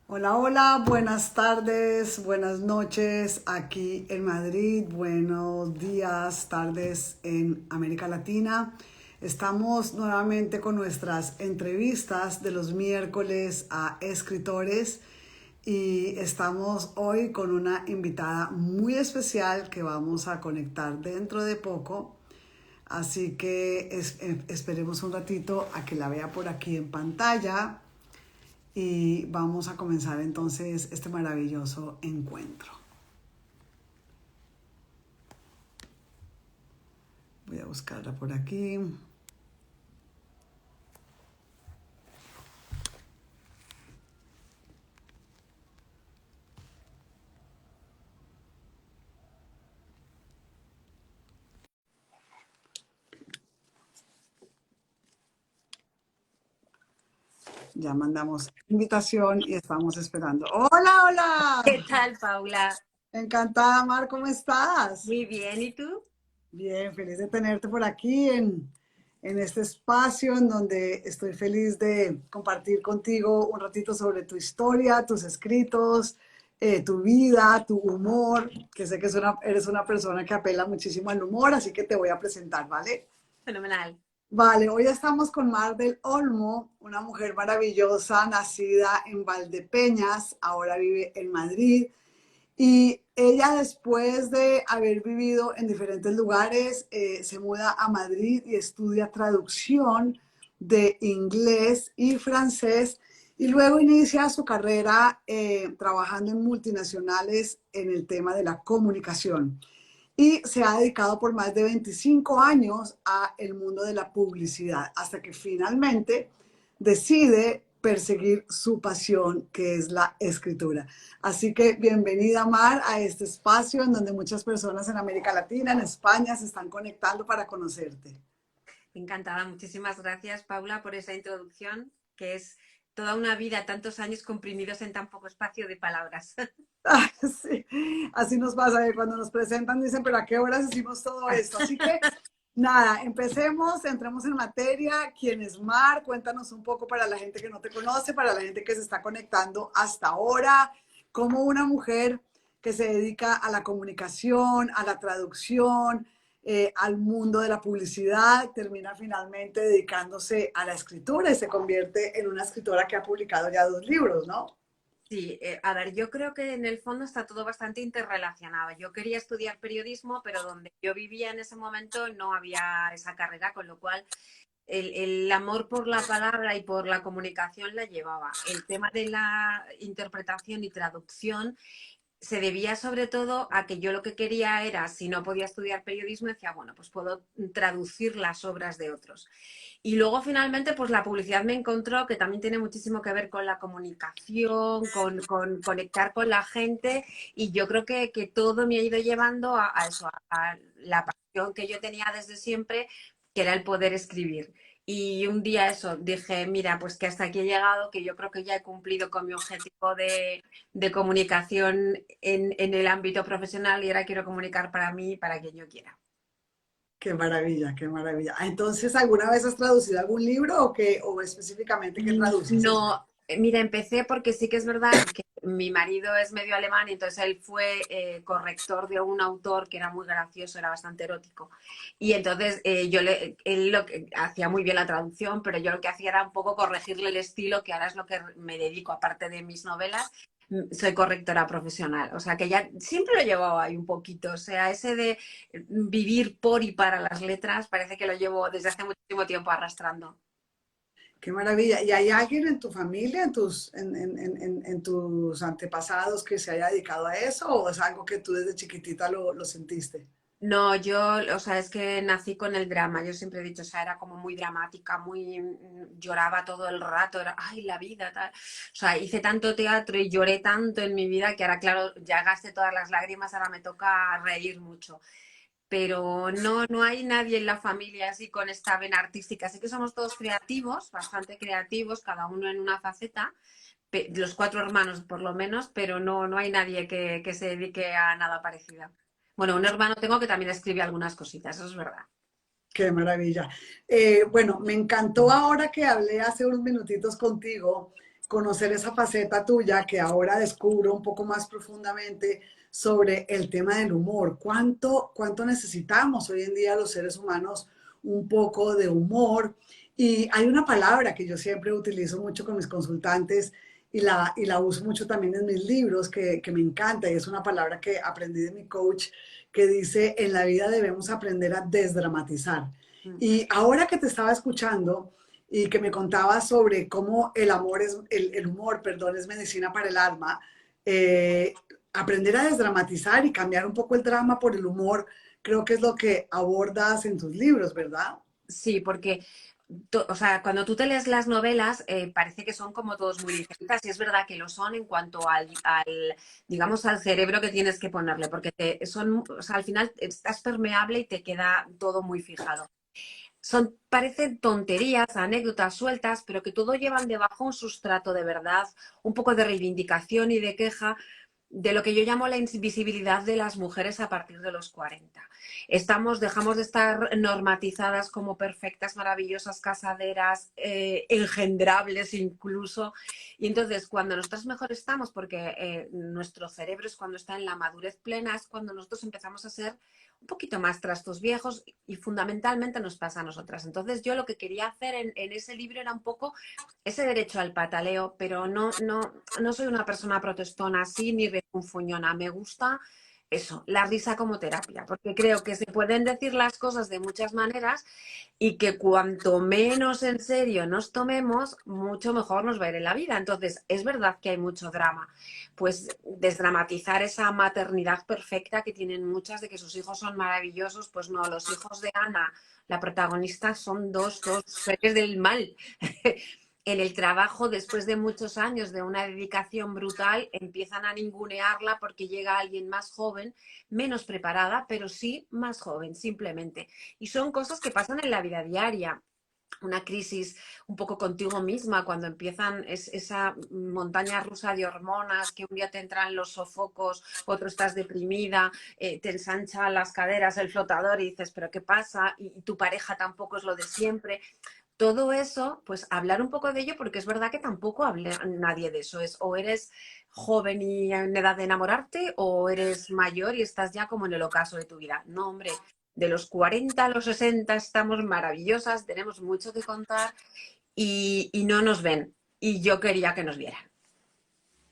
Hola, hola, buenas tardes, buenas noches aquí en Madrid, buenos días, tardes en América Latina. Estamos nuevamente con nuestras entrevistas de los miércoles a escritores y estamos hoy con una invitada muy especial que vamos a conectar dentro de poco. Así que esperemos un ratito a que la vea por aquí en pantalla y vamos a comenzar entonces este maravilloso encuentro. Voy a buscarla por aquí. Ya mandamos invitación y estamos esperando. Hola, ¿Qué hola. tal, Paula? Encantada, Mar, ¿cómo estás? Muy bien, ¿y tú? Bien, feliz de tenerte por aquí en este espacio en donde estoy feliz de compartir contigo un ratito sobre tu historia, tus escritos, tu vida, tu humor, que sé que eres una persona que apela muchísimo al humor, así que te voy a presentar, ¿vale? Fenomenal. Vale, hoy estamos con Mar del Olmo, una mujer maravillosa, nacida en Valdepeñas, ahora vive en Madrid. Y ella, después de haber vivido en diferentes lugares, se muda a Madrid y estudia traducción de inglés y francés. Y luego inicia su carrera trabajando en multinacionales en el tema de la comunicación. Y se ha dedicado por más de 25 años a el mundo de la publicidad, hasta que finalmente decide perseguir su pasión, que es la escritura. Así que bienvenida, Mar, a este espacio en donde muchas personas en América Latina, en España, se están conectando para conocerte. Encantada. Muchísimas gracias, Paula, por esa introducción, que es toda una vida, tantos años comprimidos en tan poco espacio de palabras. Sí, así nos pasa, cuando nos presentan dicen, pero ¿a qué horas hicimos todo esto? Así que nada, empecemos, entremos en materia. ¿Quién es Mar? Cuéntanos un poco para la gente que no te conoce, para la gente que se está conectando hasta ahora, cómo una mujer que se dedica a la comunicación, a la traducción, al mundo de la publicidad, termina finalmente dedicándose a la escritura y se convierte en una escritora que ha publicado ya 2 libros, ¿no? Sí, a ver, yo creo que en el fondo está todo bastante interrelacionado. Yo quería estudiar periodismo, pero donde yo vivía en ese momento no había esa carrera, con lo cual el amor por la palabra y por la comunicación la llevaba. El tema de la interpretación y traducción se debía sobre todo a que yo lo que quería era, si no podía estudiar periodismo, decía, bueno, pues puedo traducir las obras de otros. Y luego finalmente, pues la publicidad me encontró que también tiene muchísimo que ver con la comunicación, con conectar con la gente y yo creo que todo me ha ido llevando a eso, a la pasión que yo tenía desde siempre, que era el poder escribir. Y un día eso, dije, mira, pues que hasta aquí he llegado, que yo creo que ya he cumplido con mi objetivo de comunicación en el ámbito profesional y ahora quiero comunicar para mí y para quien yo quiera. Qué maravilla, qué maravilla. Ah, entonces, ¿alguna vez has traducido algún libro o qué, o específicamente qué traduces? No, mira, empecé porque sí que es verdad que mi marido es medio alemán y entonces él fue corrector de un autor que era muy gracioso, era bastante erótico. Y entonces él lo que hacía muy bien la traducción, pero yo lo que hacía era un poco corregirle el estilo, que ahora es lo que me dedico, aparte de mis novelas. Soy correctora profesional, o sea que ya siempre lo llevaba ahí un poquito, o sea, ese de vivir por y para las letras parece que lo llevo desde hace muchísimo tiempo arrastrando. Qué maravilla. ¿Y hay alguien en tu familia, en tus antepasados que se haya dedicado a eso o es algo que tú desde chiquitita lo sentiste? No, yo, o sea, es que nací con el drama, yo siempre he dicho, o sea, era como muy dramática, muy, lloraba todo el rato, era, ay, la vida, tal. O sea, hice tanto teatro y lloré tanto en mi vida que ahora, claro, ya gasté todas las lágrimas, ahora me toca reír mucho. Pero no, no hay nadie en la familia así con esta vena artística. Así que somos todos creativos, bastante creativos, cada uno en una faceta, los cuatro hermanos por lo menos, pero no, no hay nadie que se dedique a nada parecido. Bueno, un hermano tengo que también escribe algunas cositas, eso es verdad. Qué maravilla. Bueno, me encantó ahora que hablé hace unos minutitos contigo conocer esa faceta tuya que ahora descubro un poco más profundamente sobre el tema del humor. ¿Cuánto necesitamos hoy en día los seres humanos un poco de humor? Y hay una palabra que yo siempre utilizo mucho con mis consultantes y la uso mucho también en mis libros, que me encanta, y es una palabra que aprendí de mi coach, que dice, en la vida debemos aprender a desdramatizar. Y ahora que te estaba escuchando y que me contabas sobre cómo el humor, perdón, es medicina para el alma, eh, aprender a desdramatizar y cambiar un poco el drama por el humor, creo que es lo que abordas en tus libros, ¿verdad? Sí, porque o sea, cuando tú te lees las novelas, parece que son como todos muy diferentes, y es verdad que lo son en cuanto digamos, al cerebro que tienes que ponerle, porque o sea, al final estás permeable y te queda todo muy fijado. Parecen tonterías, anécdotas sueltas, pero que todo llevan debajo un sustrato de verdad, un poco de reivindicación y de queja de lo que yo llamo la invisibilidad de las mujeres a partir de los 40. Dejamos de estar normatizadas como perfectas, maravillosas, casaderas, engendrables incluso. Y entonces, cuando nosotros mejor estamos, porque nuestro cerebro es cuando está en la madurez plena, es cuando nosotros empezamos a ser un poquito más trastos viejos y fundamentalmente nos pasa a nosotras. Entonces, yo lo que quería hacer en ese libro era un poco ese derecho al pataleo, pero no soy una persona protestona así ni refunfuñona. Me gusta eso, la risa como terapia, porque creo que se pueden decir las cosas de muchas maneras y que cuanto menos en serio nos tomemos, mucho mejor nos va a ir en la vida. Entonces, es verdad que hay mucho drama. Pues desdramatizar esa maternidad perfecta que tienen muchas de que sus hijos son maravillosos, pues no, los hijos de Ana, la protagonista, son dos seres del mal. En el trabajo, después de muchos años de una dedicación brutal, empiezan a ningunearla porque llega alguien más joven, menos preparada, pero sí más joven, simplemente. Y son cosas que pasan en la vida diaria. Una crisis un poco contigo misma, cuando empiezan esa montaña rusa de hormonas, que un día te entran los sofocos, otro estás deprimida, te ensancha las caderas el flotador y dices, ¿pero qué pasa? Y tu pareja tampoco es lo de siempre. Todo eso, pues hablar un poco de ello, porque es verdad que tampoco habla nadie de eso. Es o eres joven y en edad de enamorarte, o eres mayor y estás ya como en el ocaso de tu vida. No, hombre, de los 40 a los 60 estamos maravillosas, tenemos mucho que contar y no nos ven. Y yo quería que nos vieran.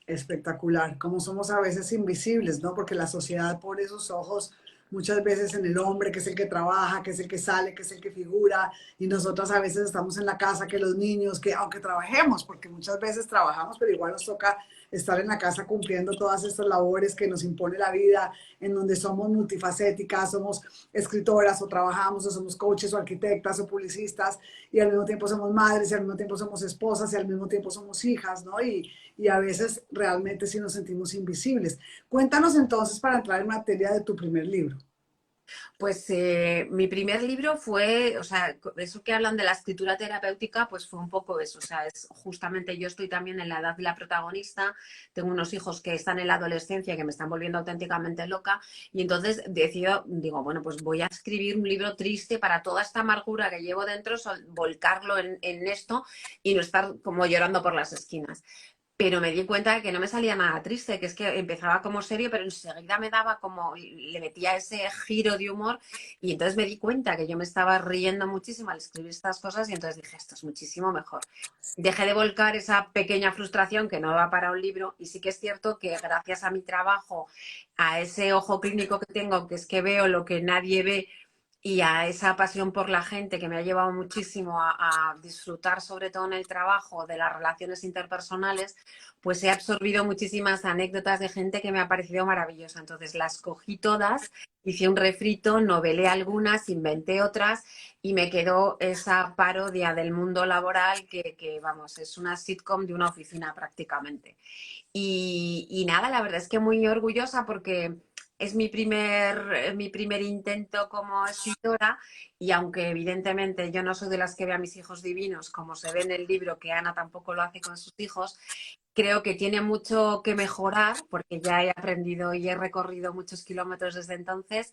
Espectacular, como somos a veces invisibles, ¿no? Porque la sociedad pone sus ojos muchas veces en el hombre, que es el que trabaja, que es el que sale, que es el que figura, y nosotras a veces estamos en la casa, que los niños, que aunque trabajemos, porque muchas veces trabajamos, pero igual nos toca estar en la casa cumpliendo todas estas labores que nos impone la vida, en donde somos multifacéticas, somos escritoras o trabajamos, o somos coaches o arquitectas o publicistas, y al mismo tiempo somos madres, y al mismo tiempo somos esposas, y al mismo tiempo somos hijas, ¿no? Y a veces realmente sí nos sentimos invisibles. Cuéntanos entonces para entrar en materia de tu primer libro. Pues mi primer libro fue, o sea, eso que hablan de la escritura terapéutica, pues fue un poco eso, o sea, es justamente yo estoy también en la edad de la protagonista, tengo unos hijos que están en la adolescencia que me están volviendo auténticamente loca y entonces digo, bueno, pues voy a escribir un libro triste para toda esta amargura que llevo dentro, volcarlo en esto y no estar como llorando por las esquinas. Pero me di cuenta de que no me salía nada triste, que es que empezaba como serio, pero enseguida me daba como, le metía ese giro de humor y entonces me di cuenta que yo me estaba riendo muchísimo al escribir estas cosas y entonces dije, esto es muchísimo mejor. Dejé de volcar esa pequeña frustración que no va para un libro y sí que es cierto que gracias a mi trabajo, a ese ojo clínico que tengo, que es que veo lo que nadie ve, y a esa pasión por la gente que me ha llevado muchísimo a disfrutar, sobre todo en el trabajo, de las relaciones interpersonales, pues he absorbido muchísimas anécdotas de gente que me ha parecido maravillosa. Entonces las cogí todas, hice un refrito, novelé algunas, inventé otras y me quedó esa parodia del mundo laboral vamos, es una sitcom de una oficina prácticamente. Y nada, la verdad es que muy orgullosa porque es mi primer intento como escritora y aunque evidentemente yo no soy de las que ve a mis hijos divinos, como se ve en el libro, que Ana tampoco lo hace con sus hijos, creo que tiene mucho que mejorar porque ya he aprendido y he recorrido muchos kilómetros desde entonces,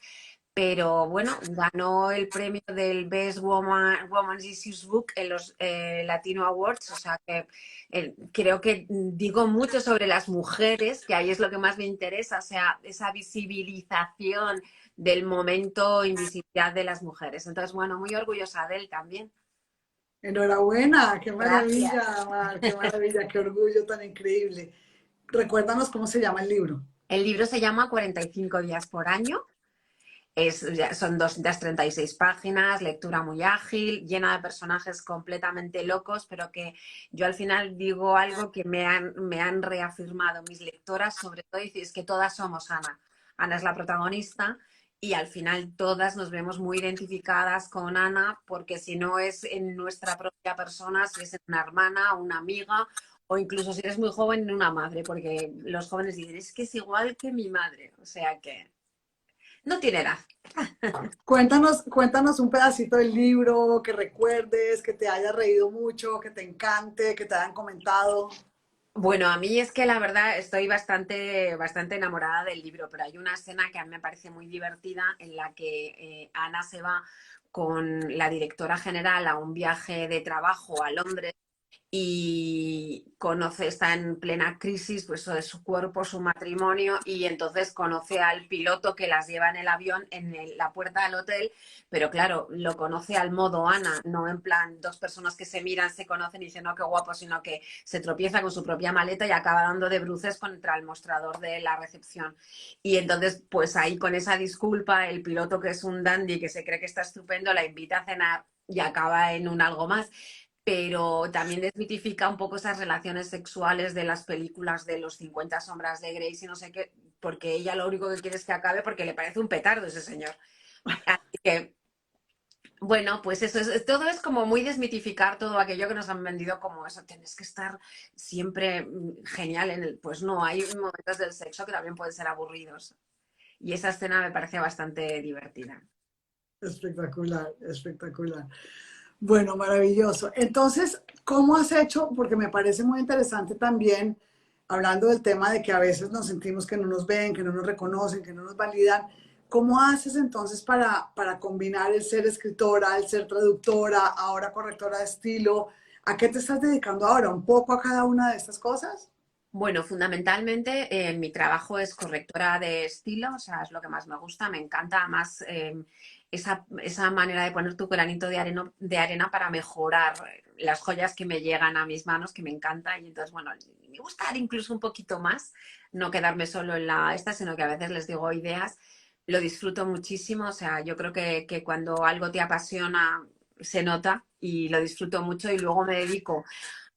pero bueno, ganó el premio del Best Woman's Issues Book en los Latino Awards, o sea que creo que digo mucho sobre las mujeres, que ahí es lo que más me interesa, o sea, esa visibilización del momento invisibilidad de las mujeres. Entonces, bueno, muy orgullosa de él también. Enhorabuena, qué Gracias. maravilla, Mar, qué maravilla, qué orgullo tan increíble. Recuérdanos cómo se llama el libro. El libro se llama 45 días por año. Son 236 páginas, lectura muy ágil, llena de personajes completamente locos, pero que yo al final digo algo que me han reafirmado mis lectoras, sobre todo, y es que todas somos Ana. Ana es la protagonista y al final todas nos vemos muy identificadas con Ana, porque si no es en nuestra propia persona, si es en una hermana, una amiga o incluso si eres muy joven, en una madre, porque los jóvenes dicen, es que es igual que mi madre, o sea que no tiene edad. Cuéntanos un pedacito del libro que recuerdes, que te haya reído mucho, que te encante, que te hayan comentado. Bueno, a mí es que la verdad estoy bastante enamorada del libro, pero hay una escena que a mí me parece muy divertida en la que Ana se va con la directora general a un viaje de trabajo a Londres y está en plena crisis pues, de su cuerpo, su matrimonio, y entonces conoce al piloto que las lleva en el avión en la puerta del hotel, pero claro, lo conoce al modo Ana, no en plan dos personas que se miran, se conocen y dicen, no, qué guapo, sino que se tropieza con su propia maleta y acaba dando de bruces contra el mostrador de la recepción. Y entonces, pues ahí con esa disculpa, el piloto, que es un dandy, que se cree que está estupendo, la invita a cenar y acaba en un algo más, pero también desmitifica un poco esas relaciones sexuales de las películas de los 50 sombras de Grey y no sé qué, porque ella lo único que quiere es que acabe porque le parece un petardo ese señor. Así que, bueno, pues eso todo es como muy desmitificar todo aquello que nos han vendido como eso, tienes que estar siempre genial en el, pues no, hay momentos del sexo que también pueden ser aburridos. Y esa escena me parece bastante divertida. Espectacular, espectacular. Bueno, maravilloso. Entonces, ¿cómo has hecho? Porque me parece muy interesante también, hablando del tema de que a veces nos sentimos que no nos ven, que no nos reconocen, que no nos validan. ¿Cómo haces entonces para combinar el ser escritora, el ser traductora, ahora correctora de estilo? ¿A qué te estás dedicando ahora? ¿Un poco a cada una de estas cosas? Bueno, fundamentalmente mi trabajo es correctora de estilo, o sea, es lo que más me gusta, me encanta más esa manera de poner tu granito de arena para mejorar las joyas que me llegan a mis manos, que me encanta, y entonces, bueno, me gusta dar incluso un poquito más, no quedarme solo en sino que a veces les digo ideas, lo disfruto muchísimo, o sea, yo creo que cuando algo te apasiona se nota y lo disfruto mucho y luego me dedico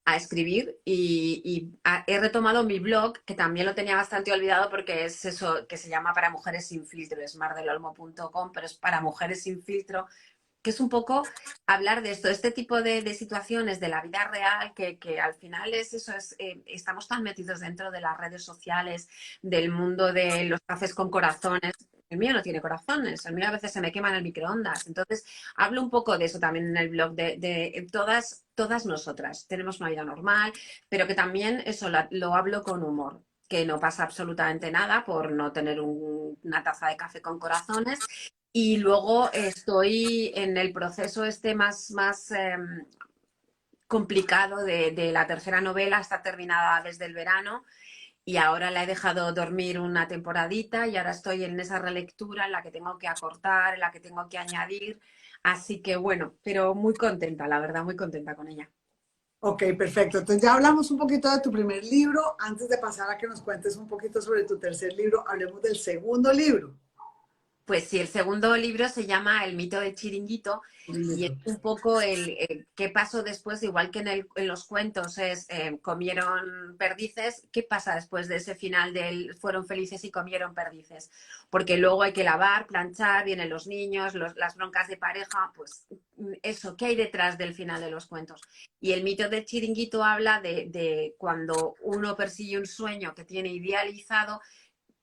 a escribir he retomado mi blog, que también lo tenía bastante olvidado porque es eso que se llama Para Mujeres Sin Filtro, es mardelolmo.com, pero es para mujeres sin filtro, que es un poco hablar de esto, este tipo de situaciones de la vida real, que al final es eso, estamos tan metidos dentro de las redes sociales, del mundo de los cafés con corazones. El mío no tiene corazones, el mío a veces se me quema en el microondas. Entonces, hablo un poco de eso también en el blog, de todas nosotras. Tenemos una vida normal, pero que también eso lo hablo con humor, que no pasa absolutamente nada por no tener una taza de café con corazones, y luego estoy en el proceso más complicado de la tercera novela, está terminada desde el verano y ahora la he dejado dormir una temporadita y ahora estoy en esa relectura en la que tengo que acortar, en la que tengo que añadir. Así que bueno, pero muy contenta, la verdad, muy contenta con ella. Ok, perfecto. Entonces ya hablamos un poquito de tu primer libro. Antes de pasar a que nos cuentes un poquito sobre tu tercer libro, hablemos del segundo libro. Pues sí, el segundo libro se llama El mito del chiringuito y es un poco qué pasó después, igual que en los cuentos es comieron perdices, ¿qué pasa después de ese final del fueron felices y comieron perdices? Porque luego hay que lavar, planchar, vienen los niños, las broncas de pareja, pues eso, ¿qué hay detrás del final de los cuentos? Y el mito del chiringuito habla de cuando uno persigue un sueño que tiene idealizado.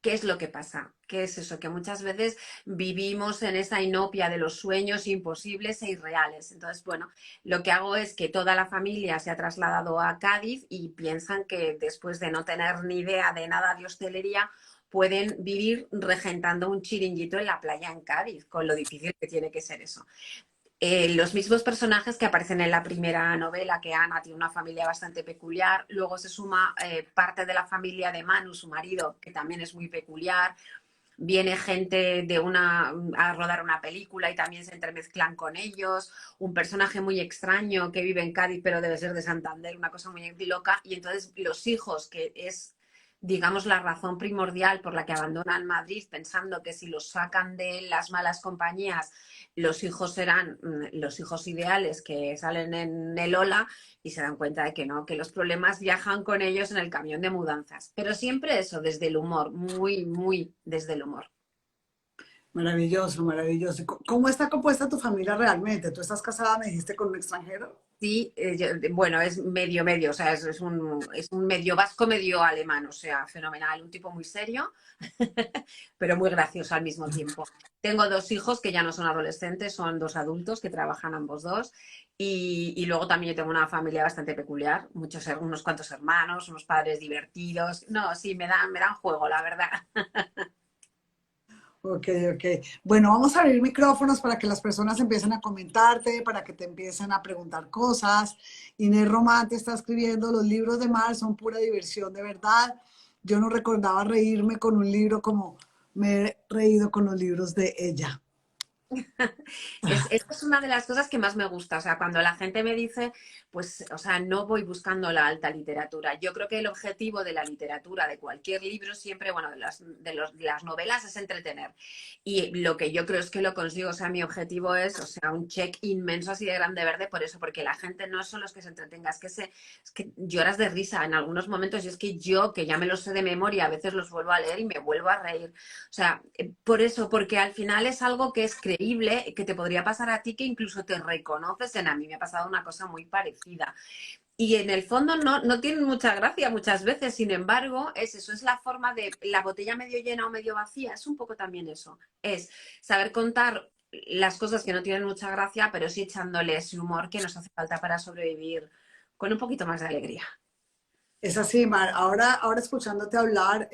¿Qué es lo que pasa? ¿Qué es eso? Que muchas veces vivimos en esa inopia de los sueños imposibles e irreales. Entonces, bueno, lo que hago es que toda la familia se ha trasladado a Cádiz y piensan que después de no tener ni idea de nada de hostelería, pueden vivir regentando un chiringuito en la playa en Cádiz, con lo difícil que tiene que ser eso. Los mismos personajes que aparecen en la primera novela, que Ana tiene una familia bastante peculiar, luego se suma parte de la familia de Manu, su marido, que también es muy peculiar, viene gente a rodar una película y también se entremezclan con ellos, un personaje muy extraño que vive en Cádiz pero debe ser de Santander, una cosa muy loca, y entonces los hijos, que es digamos la razón primordial por la que abandonan Madrid, pensando que si los sacan de las malas compañías los hijos serán los hijos ideales que salen en el Ola, y se dan cuenta de que no, que los problemas viajan con ellos en el camión de mudanzas. Pero siempre eso, desde el humor, muy, muy desde el humor. Maravilloso, maravilloso. ¿Cómo está compuesta tu familia realmente? ¿Tú estás casada, me dijiste, con un extranjero? Sí, bueno, es medio medio, o sea, es un medio vasco, medio alemán, o sea, fenomenal, un tipo muy serio, pero muy gracioso al mismo tiempo. Tengo dos hijos que ya no son adolescentes, son dos adultos que trabajan ambos dos, y luego también yo tengo una familia bastante peculiar, unos cuantos hermanos, unos padres divertidos. No, sí, me dan juego, la verdad. Ok, ok. Bueno, vamos a abrir micrófonos para que las personas empiecen a comentarte, para que te empiecen a preguntar cosas. Inés Román te está escribiendo, los libros de Mar son pura diversión, de verdad. Yo no recordaba reírme con un libro como me he reído con los libros de ella. Esta es una de las cosas que más me gusta. O sea, cuando la gente me dice, pues, o sea, no voy buscando la alta literatura. Yo creo que el objetivo de la literatura, de cualquier libro, siempre, bueno, de las novelas, es entretener. Y lo que yo creo es que lo consigo. O sea, mi objetivo es, o sea, un check inmenso así de grande verde, por eso, porque la gente no es solo es que se entretenga, es que lloras de risa en algunos momentos. Y es que yo, que ya me los sé de memoria, a veces los vuelvo a leer y me vuelvo a reír. O sea, por eso, porque al final es algo que es creíble, que te podría pasar a ti, que incluso te reconoces en. A mí me ha pasado una cosa muy parecida. Y en el fondo no tienen mucha gracia muchas veces, sin embargo, es eso, es la forma de la botella medio llena o medio vacía, es un poco también eso, es saber contar las cosas que no tienen mucha gracia, pero sí echándole ese humor que nos hace falta para sobrevivir con un poquito más de alegría. Es así, Mar. Ahora escuchándote hablar,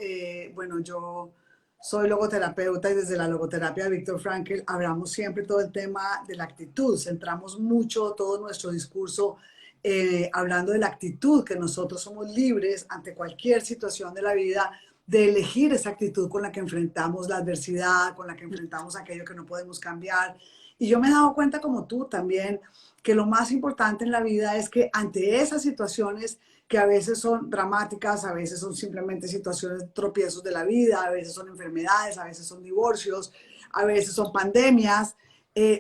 bueno, yo soy logoterapeuta y desde la logoterapia de Víctor Frankl hablamos siempre todo el tema de la actitud. Centramos mucho todo nuestro discurso hablando de la actitud, que nosotros somos libres ante cualquier situación de la vida de elegir esa actitud con la que enfrentamos la adversidad, con la que enfrentamos aquello que no podemos cambiar. Y yo me he dado cuenta, como tú también, que lo más importante en la vida es que ante esas situaciones que a veces son dramáticas, a veces son simplemente situaciones, tropiezos de la vida, a veces son enfermedades, a veces son divorcios, a veces son pandemias.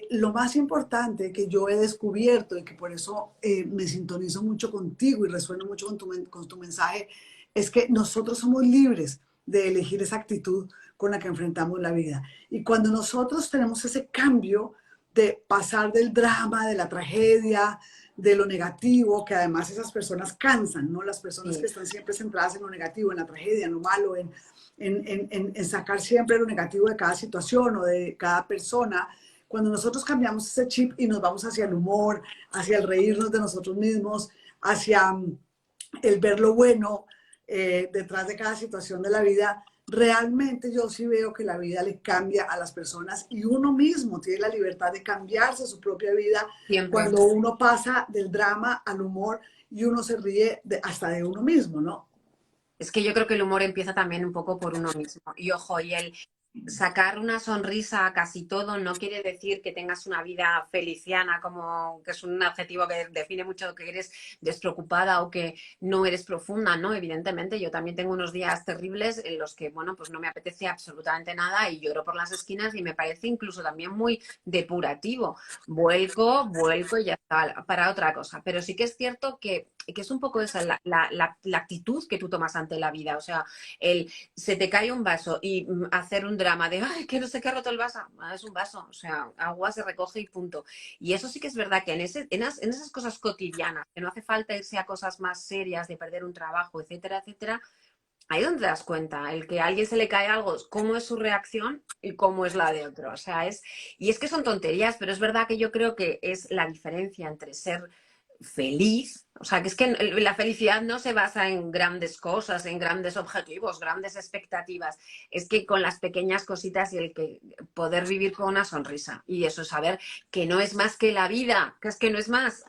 Lo más importante que yo he descubierto y que por eso me sintonizo mucho contigo y resueno mucho con tu mensaje, es que nosotros somos libres de elegir esa actitud con la que enfrentamos la vida. Y cuando nosotros tenemos ese cambio de pasar del drama, de la tragedia, de lo negativo, que además esas personas cansan, ¿no? Las personas que Sí. están siempre centradas en lo negativo, en la tragedia, en lo malo, en sacar siempre lo negativo de cada situación o de cada persona. Cuando nosotros cambiamos ese chip y nos vamos hacia el humor, hacia el reírnos de nosotros mismos, hacia el ver lo bueno detrás de cada situación de la vida, realmente yo sí veo que la vida le cambia a las personas y uno mismo tiene la libertad de cambiarse su propia vida Siempre. cuando uno pasa del drama al humor y uno se ríe hasta de uno mismo, ¿no? Es que yo creo que el humor empieza también un poco por uno mismo. Y ojo, y el sacar una sonrisa a casi todo no quiere decir que tengas una vida feliciana, como que es un adjetivo que define mucho que eres despreocupada o que no eres profunda, ¿no? Evidentemente, yo también tengo unos días terribles en los que, bueno, pues no me apetece absolutamente nada y lloro por las esquinas y me parece incluso también muy depurativo. Vuelco y ya está, para otra cosa. Pero sí que es cierto que es un poco esa la actitud que tú tomas ante la vida. O sea, el se te cae un vaso y hacer un drama de, ay, que no sé qué ha roto el vaso, es un vaso, o sea, agua se recoge y punto. Y eso sí que es verdad que en esas cosas cotidianas, que no hace falta irse a cosas más serias de perder un trabajo, etcétera, etcétera, ahí donde te das cuenta, el que a alguien se le cae algo, cómo es su reacción y cómo es la de otro. O sea, y es que son tonterías, pero es verdad que yo creo que es la diferencia entre ser feliz. O sea, que es que la felicidad no se basa en grandes cosas, en grandes objetivos, grandes expectativas. Es que con las pequeñas cositas y el que poder vivir con una sonrisa. Y eso, saber que no es más que la vida, que es que no es más.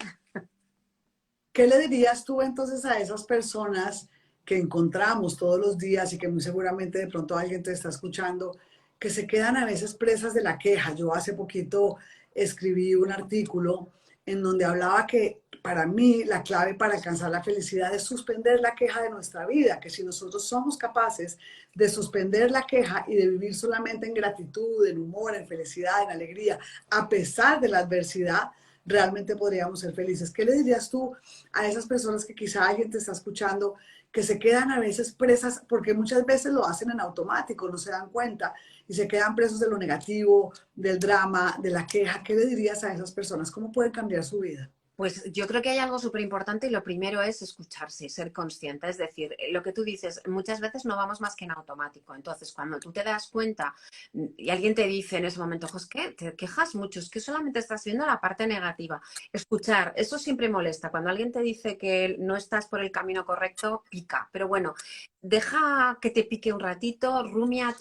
¿Qué le dirías tú entonces a esas personas que encontramos todos los días y que muy seguramente de pronto alguien te está escuchando, que se quedan a veces presas de la queja? Yo hace poquito escribí un artículo en donde hablaba que para mí la clave para alcanzar la felicidad es suspender la queja de nuestra vida, que si nosotros somos capaces de suspender la queja y de vivir solamente en gratitud, en humor, en felicidad, en alegría, a pesar de la adversidad, realmente podríamos ser felices. ¿Qué le dirías tú a esas personas que quizá alguien te está escuchando, que se quedan a veces presas, porque muchas veces lo hacen en automático, no se dan cuenta y se quedan presos de lo negativo, del drama, de la queja? ¿Qué le dirías a esas personas? ¿Cómo pueden cambiar su vida? Pues yo creo que hay algo súper importante y lo primero es escucharse, ser consciente. Es decir, lo que tú dices, muchas veces no vamos más que en automático. Entonces, cuando tú te das cuenta y alguien te dice en ese momento, es que te quejas mucho, es que solamente estás viendo la parte negativa. Escuchar, eso siempre molesta. Cuando alguien te dice que no estás por el camino correcto, pica. Pero bueno, deja que te pique un ratito, rumia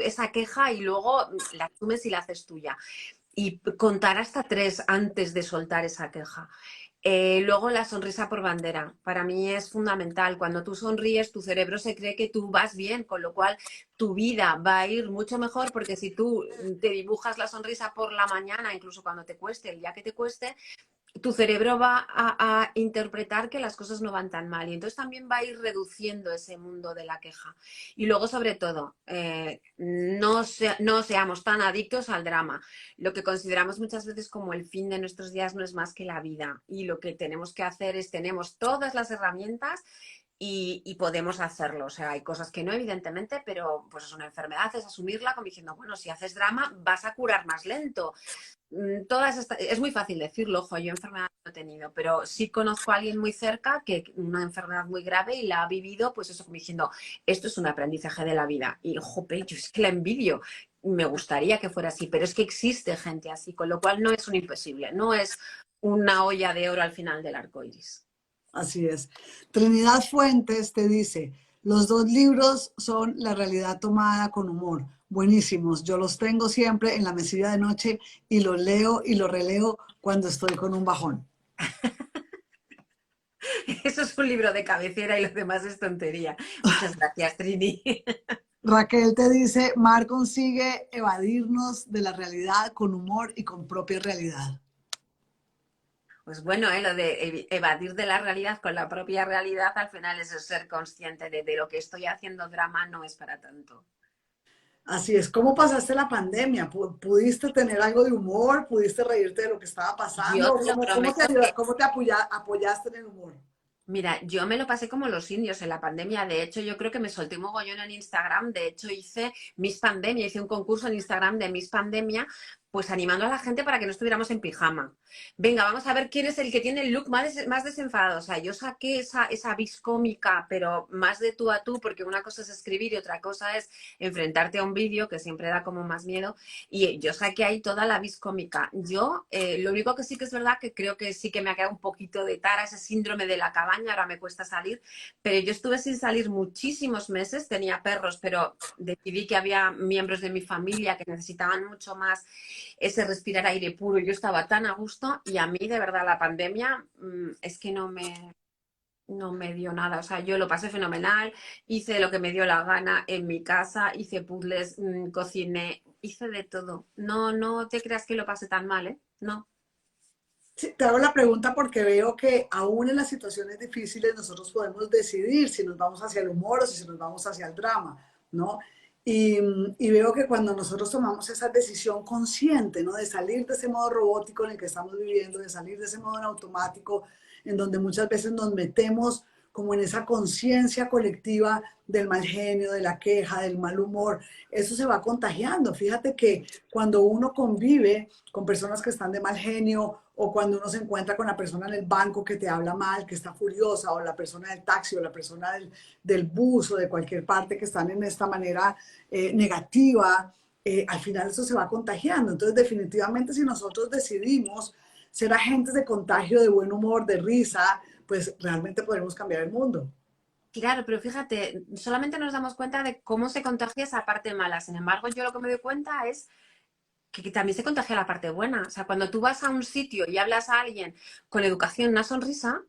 esa queja y luego la asumes y la haces tuya y contar hasta 3 antes de soltar esa queja. Luego la sonrisa por bandera. Para mí es fundamental. Cuando tú sonríes, tu cerebro se cree que tú vas bien, con lo cual tu vida va a ir mucho mejor porque si tú te dibujas la sonrisa por la mañana, incluso cuando te cueste, el día que te cueste, tu cerebro va a interpretar que las cosas no van tan mal y entonces también va a ir reduciendo ese mundo de la queja. Y luego, sobre todo, no seamos tan adictos al drama. Lo que consideramos muchas veces como el fin de nuestros días no es más que la vida y lo que tenemos que hacer es, tenemos todas las herramientas y podemos hacerlo. O sea, hay cosas que no, evidentemente, pero pues es una enfermedad, es asumirla como diciendo, bueno, si haces drama vas a curar más lento. Es muy fácil decirlo, ojo, yo enfermedad no he tenido, pero sí conozco a alguien muy cerca que una enfermedad muy grave y la ha vivido, pues eso, como diciendo, esto es un aprendizaje de la vida. Y, jope, yo es que la envidio, me gustaría que fuera así, pero es que existe gente así, con lo cual no es un imposible, no es una olla de oro al final del arco iris. Así es. Trinidad Fuentes te dice, los dos libros son La realidad tomada con humor. Buenísimos. Yo los tengo siempre en la mesilla de noche y los leo y los releo cuando estoy con un bajón. Eso es un libro de cabecera y lo demás es tontería. Muchas gracias, Trini. Raquel te dice, Mar consigue evadirnos de la realidad con humor y con propia realidad. Pues bueno, lo de evadir de la realidad con la propia realidad al final es ser consciente de lo que estoy haciendo drama no es para tanto. Así es. ¿Cómo pasaste la pandemia? ¿Pudiste tener algo de humor? ¿Pudiste reírte de lo que estaba Yo pasando? te lo ¿Cómo te prometo ayuda, que, cómo te apoyaste en el humor? mira, yo me lo pasé como los indios en la pandemia. De hecho, yo creo que me solté un mogollón en Instagram. De hecho, hice Miss Pandemia, hice un concurso en Instagram de Miss Pandemia, pues animando a la gente para que no estuviéramos en pijama. Venga, vamos a ver quién es el que tiene el look más desenfadado. O sea, yo saqué esa vis cómica, pero más de tú a tú, porque una cosa es escribir y otra cosa es enfrentarte a un vídeo, que siempre da como más miedo. Y yo saqué ahí toda la vis cómica. Yo, lo único que sí que es verdad que creo que sí que me ha quedado un poquito de tara ese síndrome de la cabaña, ahora me cuesta salir, pero yo estuve sin salir muchísimos meses, tenía perros, pero decidí que había miembros de mi familia que necesitaban mucho más ese respirar aire puro. Yo estaba tan a gusto y a mí de verdad la pandemia es que no me dio nada. O sea, yo lo pasé fenomenal, hice lo que me dio la gana en mi casa, hice puzzles, cociné, hice de todo. No, no te creas que lo pasé tan mal, ¿eh? No. Sí, te hago la pregunta porque veo que aún en las situaciones difíciles nosotros podemos decidir si nos vamos hacia el humor o si nos vamos hacia el drama, ¿no? Y, y veo que cuando nosotros tomamos esa decisión consciente, ¿no? De salir de ese modo robótico en el que estamos viviendo, de salir de ese modo en automático, en donde muchas veces nos metemos como en esa conciencia colectiva del mal genio, de la queja, del mal humor, eso se va contagiando. Fíjate que cuando uno convive con personas que están de mal genio o cuando uno se encuentra con la persona en el banco que te habla mal, que está furiosa, o la persona del taxi o la persona del bus o de cualquier parte que están en esta manera negativa, al final eso se va contagiando. Entonces definitivamente si nosotros decidimos ser agentes de contagio de buen humor, de risa, pues realmente podremos cambiar el mundo. Claro, pero fíjate, solamente nos damos cuenta de cómo se contagia esa parte mala. Sin embargo, yo lo que me doy cuenta es que también se contagia la parte buena. O sea, cuando tú vas a un sitio y hablas a alguien con educación, una sonrisa,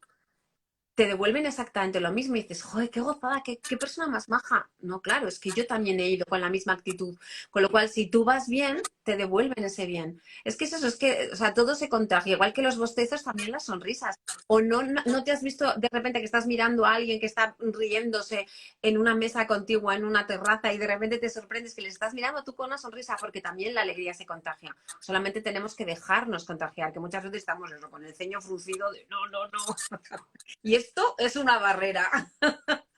te devuelven exactamente lo mismo y dices, joder, qué gozada, qué persona más maja. No, claro, es que yo también he ido con la misma actitud. Con lo cual, si tú vas bien, te devuelven ese bien. Es que es eso, es que, o sea, todo se contagia, igual que los bostezos, también las sonrisas. O no te has visto de repente que estás mirando a alguien que está riéndose en una mesa contigua, en una terraza, y de repente te sorprendes que le estás mirando tú con una sonrisa, porque también la alegría se contagia. Solamente tenemos que dejarnos contagiar, que muchas veces estamos eso, con el ceño fruncido de no, no, no. Y esto es una barrera.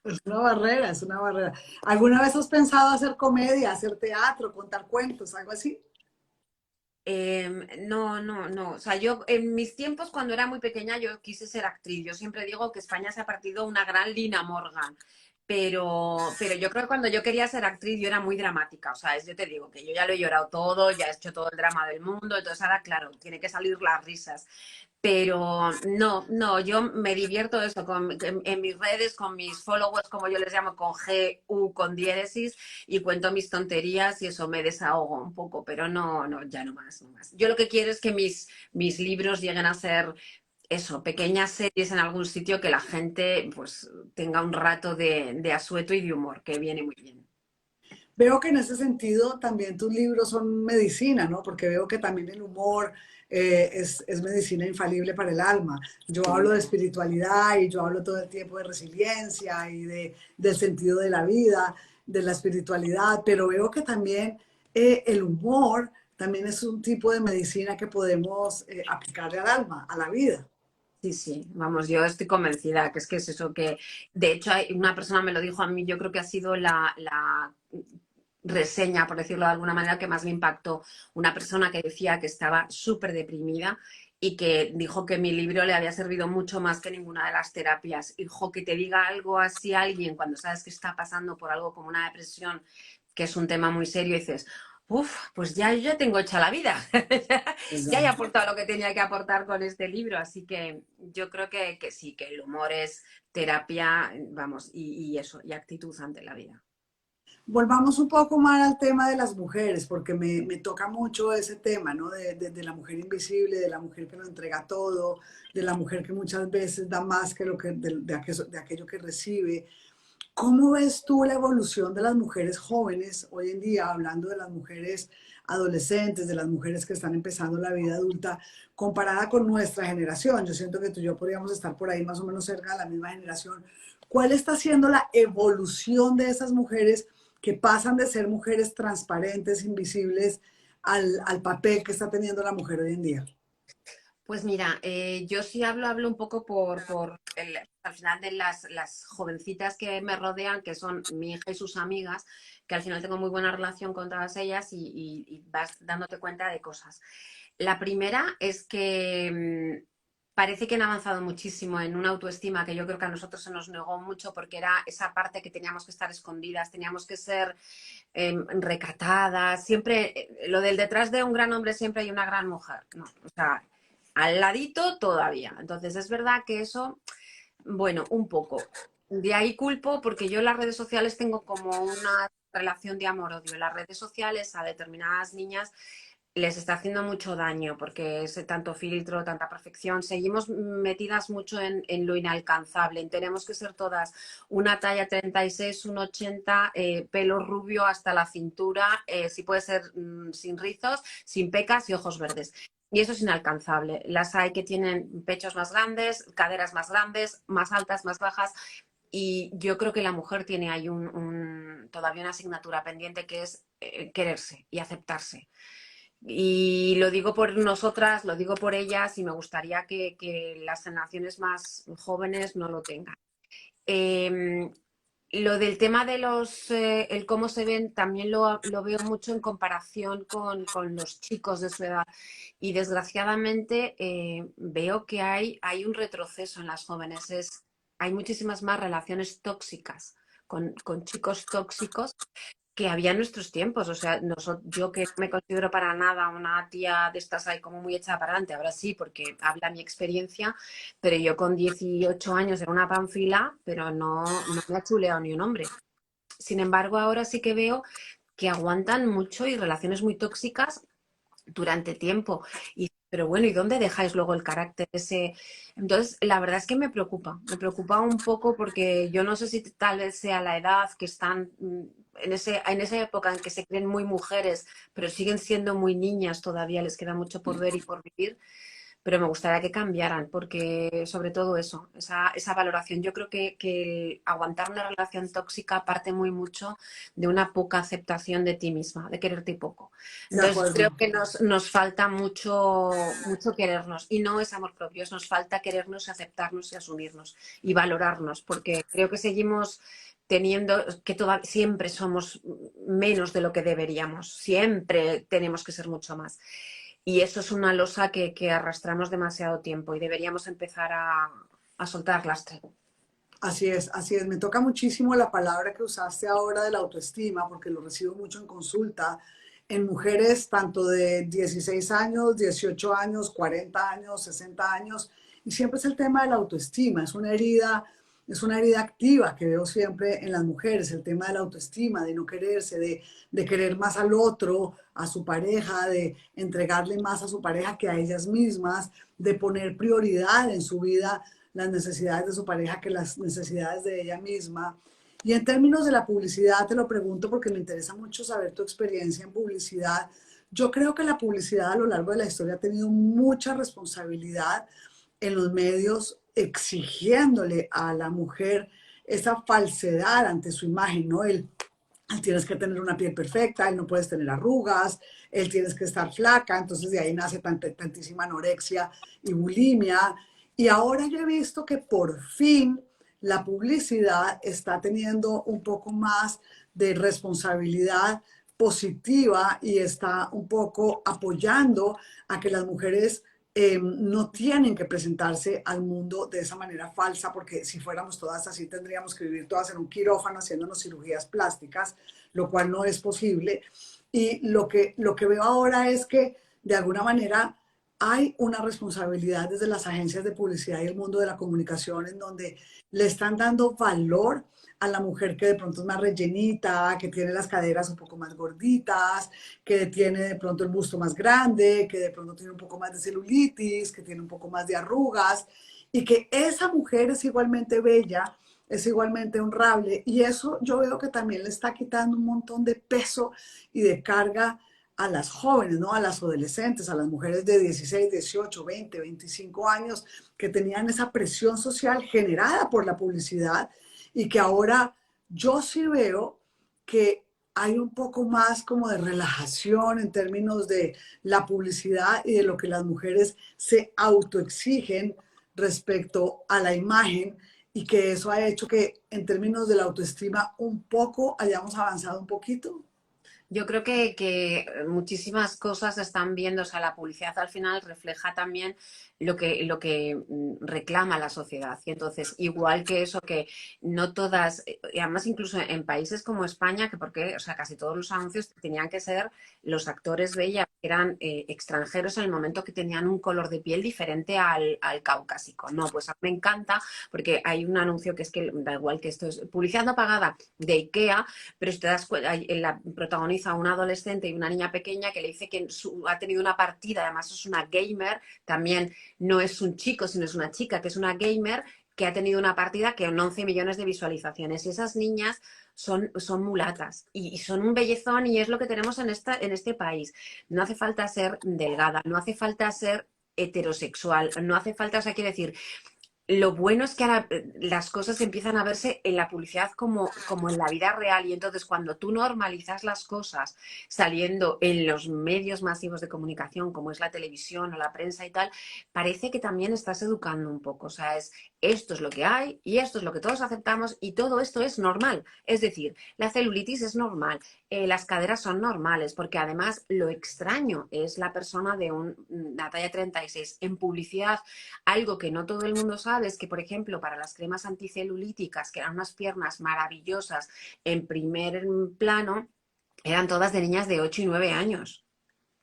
Es una barrera, es una barrera. ¿Alguna vez has pensado hacer comedia, hacer teatro, contar cuentos, algo así? No, no, no. O sea, yo en mis tiempos, cuando era muy pequeña, yo quise ser actriz. Yo siempre digo que España se ha partido una gran Lina Morgan. Pero yo creo que cuando yo quería ser actriz, yo era muy dramática. O sea, yo te digo que yo ya lo he llorado todo, ya he hecho todo el drama del mundo. Entonces ahora, claro, tiene que salir las risas. Pero no, no, yo me divierto eso en mis redes, con mis followers, como yo les llamo, con GU, con diéresis, y cuento mis tonterías y eso me desahogo un poco, pero no, no, ya no más, no más. Yo lo que quiero es que mis libros lleguen a ser eso, pequeñas series en algún sitio que la gente pues tenga un rato de asueto y de humor, que viene muy bien. Veo que en ese sentido también tus libros son medicina, ¿no? Porque veo que también el humor es medicina infalible para el alma. Yo hablo de espiritualidad y yo hablo todo el tiempo de resiliencia y del sentido de la vida, de la espiritualidad, pero veo que también el humor también es un tipo de medicina que podemos aplicarle al alma, a la vida. Sí, sí, vamos, yo estoy convencida que es eso que, de hecho, una persona me lo dijo a mí, yo creo que ha sido la reseña, por decirlo de alguna manera, que más me impactó. Una persona que decía que estaba súper deprimida y que dijo que mi libro le había servido mucho más que ninguna de las terapias. Hijo, que te diga algo así a alguien cuando sabes que está pasando por algo como una depresión, que es un tema muy serio, y dices, uff, pues ya yo ya tengo hecha la vida. Ya he Exacto. aportado lo que tenía que aportar con este libro, así que yo creo que sí, que el humor es terapia, vamos, y eso, y actitud ante la vida. Volvamos un poco más al tema de las mujeres, porque me toca mucho ese tema, ¿no? De la mujer invisible, de la mujer que lo entrega todo, de la mujer que muchas veces da más que lo que, de aquello que recibe. ¿Cómo ves tú la evolución de las mujeres jóvenes hoy en día, hablando de las mujeres adolescentes, de las mujeres que están empezando la vida adulta, comparada con nuestra generación? Yo siento que tú y yo podríamos estar por ahí más o menos cerca de la misma generación. ¿Cuál está siendo la evolución de esas mujeres que pasan de ser mujeres transparentes, invisibles, al papel que está teniendo la mujer hoy en día? Pues mira, yo sí hablo un poco al final de las jovencitas que me rodean, que son mi hija y sus amigas, que al final tengo muy buena relación con todas ellas y vas dándote cuenta de cosas. La primera es que parece que han avanzado muchísimo en una autoestima que yo creo que a nosotros se nos negó mucho porque era esa parte que teníamos que estar escondidas, teníamos que ser recatadas, siempre, lo del detrás de un gran hombre siempre hay una gran mujer, ¿no? O sea, al ladito todavía. Entonces es verdad que eso, bueno, un poco. De ahí culpo porque yo en las redes sociales tengo como una relación de amor-odio. Las redes sociales a determinadas niñas les está haciendo mucho daño porque ese tanto filtro, tanta perfección, seguimos metidas mucho en lo inalcanzable, en tenemos que ser todas una talla 36, un 80, pelo rubio hasta la cintura, si puede ser sin rizos, sin pecas y ojos verdes. Y eso es inalcanzable. Las hay que tienen pechos más grandes, caderas más grandes, más altas, más bajas. Y yo creo que la mujer tiene ahí todavía una asignatura pendiente que es quererse y aceptarse. Y lo digo por nosotras, lo digo por ellas y me gustaría que las generaciones más jóvenes no lo tengan. Eh, lo del tema de el cómo se ven, también lo veo mucho en comparación con los chicos de su edad. Y desgraciadamente veo que hay un retroceso en las jóvenes. Hay muchísimas más relaciones tóxicas con chicos tóxicos que había en nuestros tiempos. O sea, yo que no me considero para nada una tía de estas ahí como muy echada para adelante, ahora sí, porque habla mi experiencia, pero yo con 18 años era una panfila, pero no me ha chuleado ni un hombre. Sin embargo, ahora sí que veo que aguantan mucho y relaciones muy tóxicas durante tiempo. Pero bueno, ¿y dónde dejáis luego el carácter ese? Entonces, la verdad es que me preocupa un poco porque yo no sé si tal vez sea la edad que están en esa época en que se creen muy mujeres, pero siguen siendo muy niñas todavía, les queda mucho por ver y por vivir, pero me gustaría que cambiaran, porque sobre todo eso, esa valoración. Yo creo que el aguantar una relación tóxica parte muy mucho de una poca aceptación de ti misma, de quererte poco. De Entonces creo acuerdo. que nos falta mucho querernos, y no es amor propio, nos falta querernos, aceptarnos y asumirnos y valorarnos, porque creo que seguimos teniendo que siempre somos menos de lo que deberíamos, siempre tenemos que ser mucho más. Y eso es una losa que arrastramos demasiado tiempo y deberíamos empezar a soltar lastre. Así es, así es. Me toca muchísimo la palabra que usaste ahora de la autoestima, porque lo recibo mucho en consulta en mujeres tanto de 16 años, 18 años, 40 años, 60 años, y siempre es el tema de la autoestima. Es una herida activa que veo siempre en las mujeres, el tema de la autoestima, de no quererse, de querer más al otro, a su pareja, de entregarle más a su pareja que a ellas mismas, de poner prioridad en su vida las necesidades de su pareja que las necesidades de ella misma. Y en términos de la publicidad, te lo pregunto porque me interesa mucho saber tu experiencia en publicidad. Yo creo que la publicidad a lo largo de la historia ha tenido mucha responsabilidad en los medios exigiéndole a la mujer esa falsedad ante su imagen, ¿no? Tienes que tener una piel perfecta, él no puedes tener arrugas, él tienes que estar flaca, entonces de ahí nace tantísima anorexia y bulimia. Y ahora yo he visto que por fin la publicidad está teniendo un poco más de responsabilidad positiva y está un poco apoyando a que las mujeres no tienen que presentarse al mundo de esa manera falsa, porque si fuéramos todas así tendríamos que vivir todas en un quirófano haciéndonos cirugías plásticas, lo cual no es posible. Y lo que veo ahora es que de alguna manera hay una responsabilidad desde las agencias de publicidad y el mundo de la comunicación en donde le están dando valor a la mujer que de pronto es más rellenita, que tiene las caderas un poco más gorditas, que tiene de pronto el busto más grande, que de pronto tiene un poco más de celulitis, que tiene un poco más de arrugas, y que esa mujer es igualmente bella, es igualmente honrable, y eso yo veo que también le está quitando un montón de peso y de carga a las jóvenes, ¿no? A las adolescentes, a las mujeres de 16, 18, 20, 25 años, que tenían esa presión social generada por la publicidad y que ahora yo sí veo que hay un poco más como de relajación en términos de la publicidad y de lo que las mujeres se autoexigen respecto a la imagen y que eso ha hecho que en términos de la autoestima un poco hayamos avanzado un poquito. Yo creo que muchísimas cosas están viendo, o sea, la publicidad al final refleja también lo que reclama la sociedad. Y entonces, igual que eso, que no todas, y además incluso en países como España, que porque, o sea, casi todos los anuncios tenían que ser los actores bellas, que eran extranjeros en el momento que tenían un color de piel diferente al caucásico. No, pues a mí me encanta porque hay un anuncio que es que da igual que esto es publicidad no pagada de IKEA, pero si te das cuenta, la protagoniza una adolescente y una niña pequeña que le dice que ha tenido una partida, además es una gamer, también no es un chico, sino es una chica que es una gamer que ha tenido una partida que con 11 millones de visualizaciones. Y esas niñas son mulatas y son un bellezón y es lo que tenemos en este país. No hace falta ser delgada, no hace falta ser heterosexual, no hace falta, o sea, quiero decir, lo bueno es que ahora las cosas empiezan a verse en la publicidad como en la vida real y entonces cuando tú normalizas las cosas saliendo en los medios masivos de comunicación como es la televisión o la prensa y tal, parece que también estás educando un poco. O sea, esto es lo que hay y esto es lo que todos aceptamos y todo esto es normal. Es decir, la celulitis es normal, las caderas son normales porque además lo extraño es la persona de una talla 36 en publicidad. Algo que no todo el mundo sabe es que, por ejemplo, para las cremas anticelulíticas, que eran unas piernas maravillosas en primer plano, eran todas de niñas de 8 y 9 años.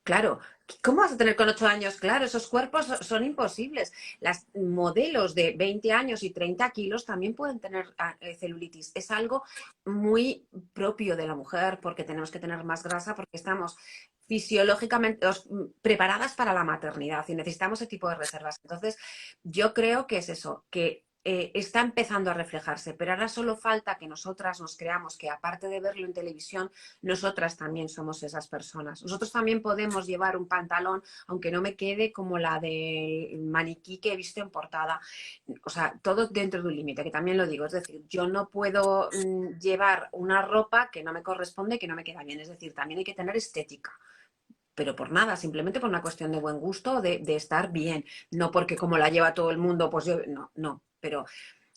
Claro, ¿cómo vas a tener con 8 años? Claro, esos cuerpos son imposibles. Las modelos de 20 años y 30 kilos también pueden tener celulitis. Es algo muy propio de la mujer porque tenemos que tener más grasa porque estamos fisiológicamente preparadas para la maternidad y necesitamos ese tipo de reservas. Entonces, yo creo que es eso, que está empezando a reflejarse, pero ahora solo falta que nosotras nos creamos que aparte de verlo en televisión, nosotras también somos esas personas. Nosotros también podemos llevar un pantalón, aunque no me quede como la del maniquí que he visto en portada. O sea, todo dentro de un límite, que también lo digo. Es decir, yo no puedo llevar una ropa que no me corresponde, que no me queda bien. Es decir, también hay que tener estética. Pero por nada, simplemente por una cuestión de buen gusto, de estar bien. No porque como la lleva todo el mundo, pues yo, no, no. Pero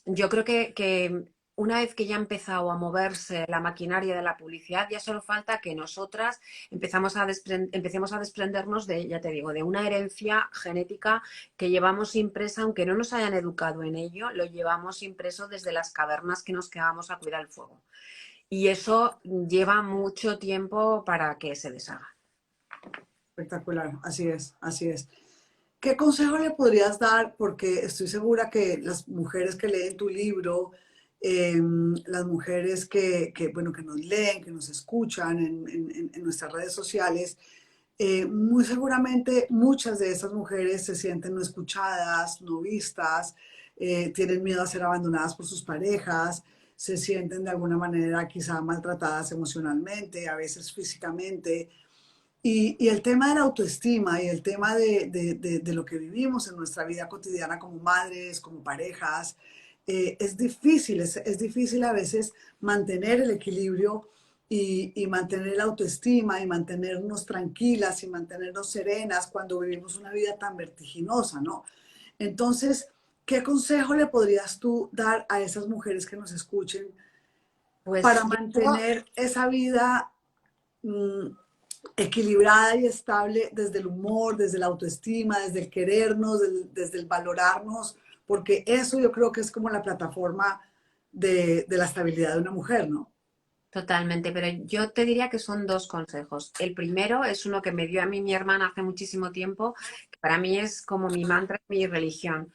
yo creo que una vez que ya ha empezado a moverse la maquinaria de la publicidad, ya solo falta que nosotras empecemos a desprendernos de, ya te digo, de una herencia genética que llevamos impresa, aunque no nos hayan educado en ello, lo llevamos impreso desde las cavernas que nos quedábamos a cuidar el fuego. Y eso lleva mucho tiempo para que se deshaga. Espectacular, así es, así es. ¿Qué consejo le podrías dar? Porque estoy segura que las mujeres que leen tu libro, las mujeres bueno, que nos leen, que nos escuchan en nuestras redes sociales, muy seguramente muchas de esas mujeres se sienten no escuchadas, no vistas, tienen miedo a ser abandonadas por sus parejas, se sienten de alguna manera quizá maltratadas emocionalmente, a veces físicamente. Y el tema de la autoestima y el tema de lo que vivimos en nuestra vida cotidiana como madres, como parejas, es difícil, es difícil a veces mantener el equilibrio y mantener la autoestima y mantenernos tranquilas y mantenernos serenas cuando vivimos una vida tan vertiginosa, ¿no? Entonces, ¿qué consejo le podrías tú dar a esas mujeres que nos escuchen Pues para yo mantener esa vida equilibrada y estable desde el humor, desde la autoestima, desde el querernos, desde el valorarnos, porque eso yo creo que es como la plataforma de la estabilidad de una mujer, ¿no? totalmente, pero yo te diría que son dos consejos. El primero es uno que me dio a mí mi hermana hace muchísimo tiempo, que para mí es como mi mantra, mi religión.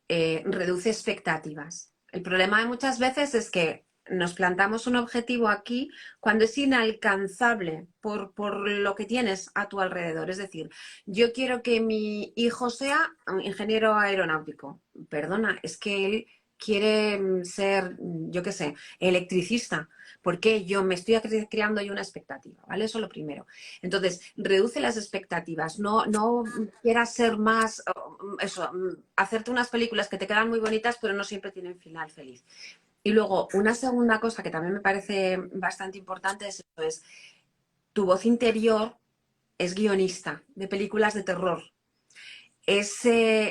Reduce expectativas. El problema de muchas veces es que nos plantamos un objetivo aquí cuando es inalcanzable por lo que tienes a tu alrededor. Es decir, yo quiero que mi hijo sea un ingeniero aeronáutico. Perdona, es que él quiere ser, yo qué sé, electricista, porque yo me estoy creando yo una expectativa, ¿vale? Eso es lo primero. Entonces, reduce las expectativas, no quieras ser más, eso, hacerte unas películas que te quedan muy bonitas, pero no siempre tienen final feliz. Y luego, una segunda cosa que también me parece bastante importante es esto, es tu voz interior es guionista de películas de terror.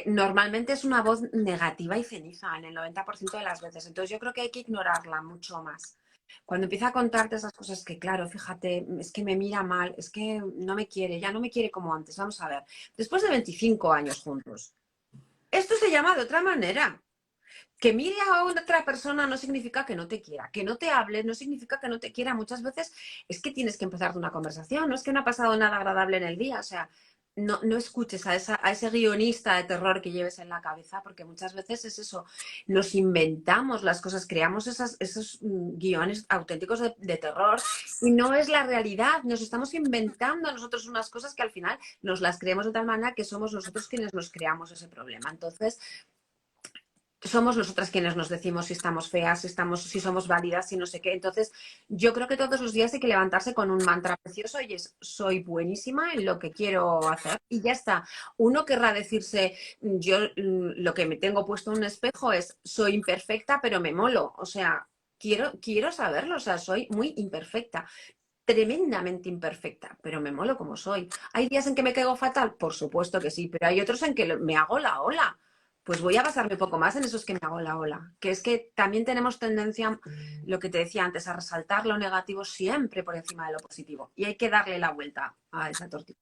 Normalmente es una voz negativa y ceniza en el 90% de las veces. Entonces yo creo que hay que ignorarla mucho más. Cuando empieza a contarte esas cosas que, claro, fíjate, es que me mira mal, es que no me quiere, ya no me quiere como antes. Vamos a ver, después de 25 años juntos, esto se llama de otra manera. Que mire a otra persona no significa que no te quiera, que no te hable no significa que no te quiera. Muchas veces es que tienes que empezar una conversación, no es que no ha pasado nada agradable en el día, o sea, no escuches a ese guionista de terror que lleves en la cabeza, porque muchas veces es eso, nos inventamos las cosas, creamos esos guiones auténticos de terror y no es la realidad, nos estamos inventando a nosotros unas cosas que al final nos las creemos de tal manera que somos nosotros quienes nos creamos ese problema. Entonces, somos nosotras quienes nos decimos si estamos feas, si somos válidas, si no sé qué. Entonces, yo creo que todos los días hay que levantarse con un mantra precioso y es, soy buenísima en lo que quiero hacer y ya está. Uno querrá decirse, yo lo que me tengo puesto en un espejo es, soy imperfecta, pero me molo. O sea, quiero saberlo, o sea, soy muy imperfecta. Tremendamente imperfecta, pero me molo como soy. ¿Hay días en que me caigo fatal? Por supuesto que sí, pero hay otros en que me hago la ola. Pues voy a basarme un poco más en esos que me hago la ola. Que es que también tenemos tendencia, lo que te decía antes, a resaltar lo negativo siempre por encima de lo positivo. Y hay que darle la vuelta a esa tortilla.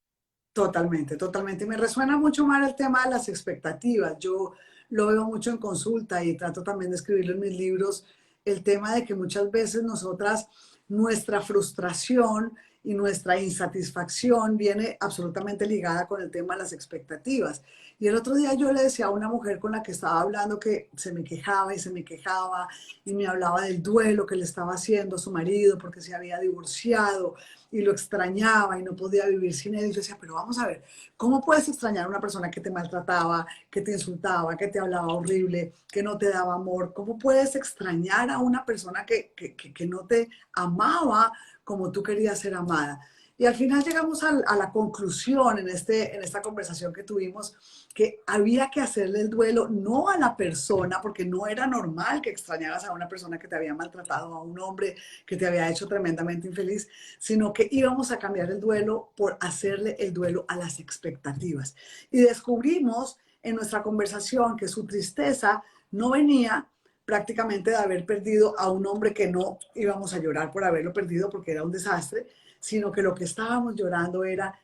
Totalmente, totalmente. Me resuena mucho más el tema de las expectativas. Yo lo veo mucho en consulta y trato también de escribirlo en mis libros, el tema de que muchas veces nosotras, nuestra frustración y nuestra insatisfacción viene absolutamente ligada con el tema de las expectativas. Y el otro día yo le decía a una mujer con la que estaba hablando que se me quejaba y se me quejaba y me hablaba del duelo que le estaba haciendo a su marido porque se había divorciado y lo extrañaba y no podía vivir sin él. Y yo decía, pero vamos a ver, ¿cómo puedes extrañar a una persona que te maltrataba, que te insultaba, que te hablaba horrible, que no te daba amor? ¿Cómo puedes extrañar a una persona que no te amaba como tú querías ser amada? Y al final llegamos a la conclusión en esta conversación que tuvimos que había que hacerle el duelo no a la persona, porque no era normal que extrañaras a una persona que te había maltratado, a un hombre que te había hecho tremendamente infeliz, sino que íbamos a cambiar el duelo por hacerle el duelo a las expectativas. Y descubrimos en nuestra conversación que su tristeza no venía prácticamente de haber perdido a un hombre que no íbamos a llorar por haberlo perdido porque era un desastre, sino que lo que estábamos llorando era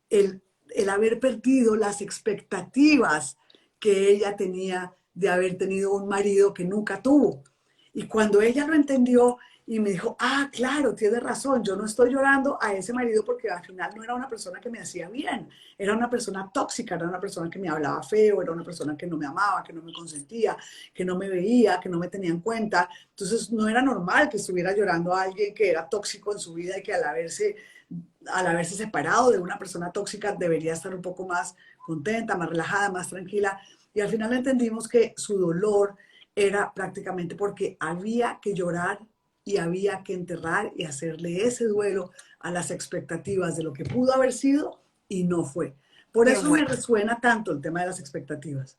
el haber perdido las expectativas que ella tenía de haber tenido un marido que nunca tuvo. Y cuando ella lo entendió y me dijo, ah, claro, tienes razón, yo no estoy llorando a ese marido porque al final no era una persona que me hacía bien, era una persona tóxica, era una persona que me hablaba feo, era una persona que no me amaba, que no me consentía, que no me veía, que no me tenía en cuenta. Entonces no era normal que estuviera llorando a alguien que era tóxico en su vida y que al haberse separado de una persona tóxica debería estar un poco más contenta, más relajada, más tranquila. Y al final entendimos que su dolor era prácticamente porque había que llorar y había que enterrar y hacerle ese duelo a las expectativas de lo que pudo haber sido y no fue. Por Qué eso me bueno. resuena tanto el tema de las expectativas.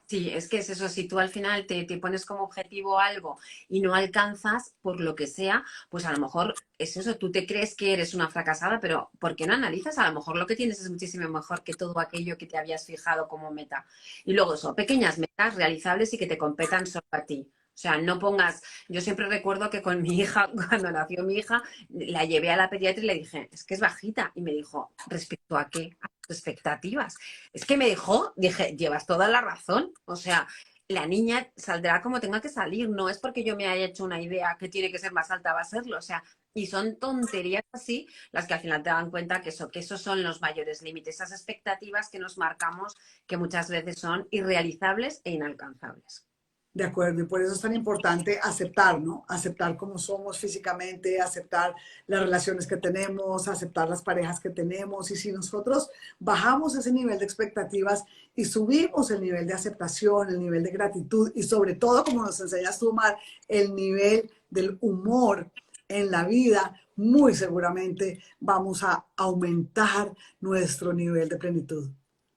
Sí, es que es eso, si tú al final te pones como objetivo algo y no alcanzas por lo que sea, pues a lo mejor es eso, tú te crees que eres una fracasada, pero ¿por qué no analizas? A lo mejor lo que tienes es muchísimo mejor que todo aquello que te habías fijado como meta. Y luego son pequeñas metas realizables y que te competan solo a ti. O sea, no pongas, yo siempre recuerdo que con mi hija, cuando nació mi hija, la llevé a la pediatra y le dije, es que es bajita. Y me dijo, ¿respecto a qué? A tus expectativas. Es que me dijo, dije, llevas toda la razón. O sea, la niña saldrá como tenga que salir. No es porque yo me haya hecho una idea que tiene que ser más alta, va a serlo. O sea, y son tonterías así las que al final te dan cuenta que esos son los mayores límites, esas expectativas que nos marcamos que muchas veces son irrealizables e inalcanzables. De acuerdo, y por eso es tan importante aceptar, ¿no? Aceptar cómo somos físicamente, aceptar las relaciones que tenemos, aceptar las parejas que tenemos. Y si nosotros bajamos ese nivel de expectativas y subimos el nivel de aceptación, el nivel de gratitud y sobre todo, como nos enseñas tú, Mar, el nivel del humor en la vida, muy seguramente vamos a aumentar nuestro nivel de plenitud.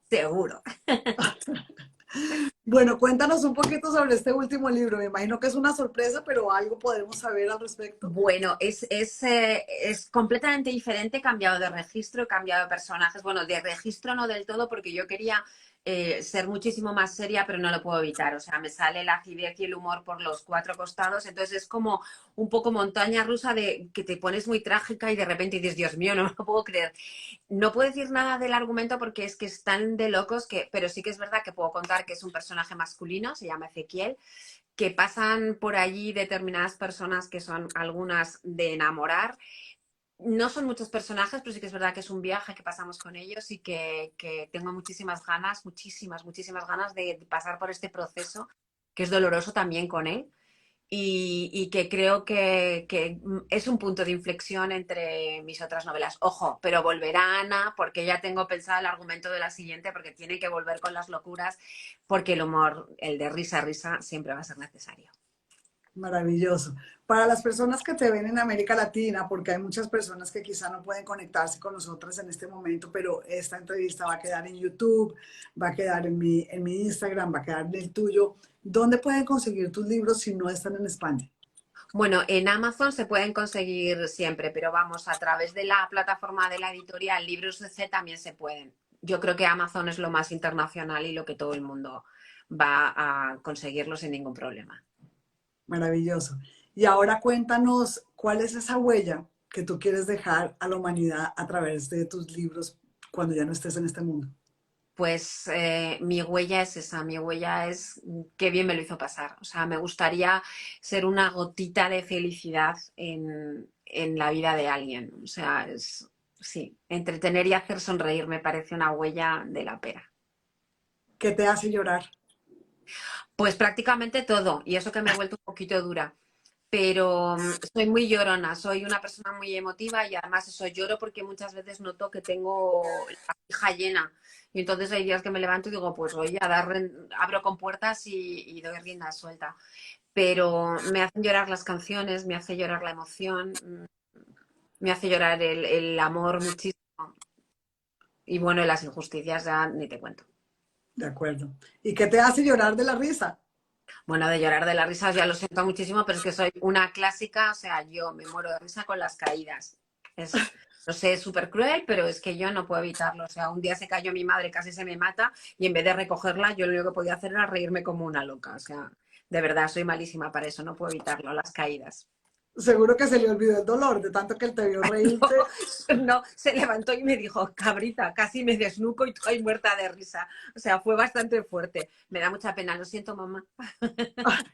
Seguro. Bueno, cuéntanos un poquito sobre este último libro. Me imagino que es una sorpresa, pero algo podemos saber al respecto. Bueno, es completamente diferente, cambiado de registro, cambiado de personajes. Bueno, de registro no del todo, porque yo quería ser muchísimo más seria, pero no lo puedo evitar. O sea, me sale la acidez y el humor por los cuatro costados. Entonces es como un poco montaña rusa de que te pones muy trágica y de repente dices, Dios mío, no lo puedo creer. No puedo decir nada del argumento porque es que están de locos, pero sí que es verdad que puedo contar que es un personaje masculino, se llama Ezequiel, que pasan por allí determinadas personas que son algunas de enamorar. No son muchos personajes, pero sí que es verdad que es un viaje que pasamos con ellos y que tengo muchísimas ganas, muchísimas ganas de pasar por este proceso, que es doloroso también con él, y que creo que es un punto de inflexión entre mis otras novelas. Ojo, pero volverá Ana porque ya tengo pensado el argumento de la siguiente porque tiene que volver con las locuras porque el humor, el de risa a risa, siempre va a ser necesario. Maravilloso. Para las personas que te ven en América Latina, porque hay muchas personas que quizá no pueden conectarse con nosotras en este momento, pero esta entrevista va a quedar en YouTube, va a quedar en mi Instagram, va a quedar en el tuyo. ¿Dónde pueden conseguir tus libros si no están en España? Bueno, en Amazon se pueden conseguir siempre, pero vamos, a través de la plataforma de la editorial Libros de C también se pueden. Yo creo que Amazon es lo más internacional y lo que todo el mundo va a conseguirlo sin ningún problema. Maravilloso. Y ahora cuéntanos cuál es esa huella que tú quieres dejar a la humanidad a través de tus libros cuando ya no estés en este mundo. Pues mi huella es esa, mi huella es qué bien me lo hizo pasar. O sea, me gustaría ser una gotita de felicidad en la vida de alguien. O sea, sí, entretener y hacer sonreír me parece una huella de la pera. ¿Qué te hace llorar? Pues prácticamente todo, y eso que me he vuelto un poquito dura. Pero soy muy llorona, soy una persona muy emotiva y además eso lloro porque muchas veces noto que tengo la pija llena. Y entonces hay días que me levanto y digo, pues voy a abro con puertas y doy rienda suelta. Pero me hacen llorar las canciones, me hace llorar la emoción, me hace llorar el amor muchísimo. Y bueno, las injusticias ya ni te cuento. De acuerdo. ¿Y qué te hace llorar de la risa? Bueno, de llorar de las risas ya lo siento muchísimo, pero es que soy una clásica, o sea, yo me muero de risa con las caídas. Es, no sé, es súper cruel, pero es que yo no puedo evitarlo. O sea, un día se cayó mi madre, casi se me mata, y en vez de recogerla, yo lo único que podía hacer era reírme como una loca. O sea, de verdad, soy malísima para eso, no puedo evitarlo, las caídas. Seguro que se le olvidó el dolor de tanto que él te vio No, reírte. no, se levantó y me dijo, cabrita, casi me desnuco y estoy muerta de risa. O sea, fue bastante fuerte. Me da mucha pena, lo siento, mamá.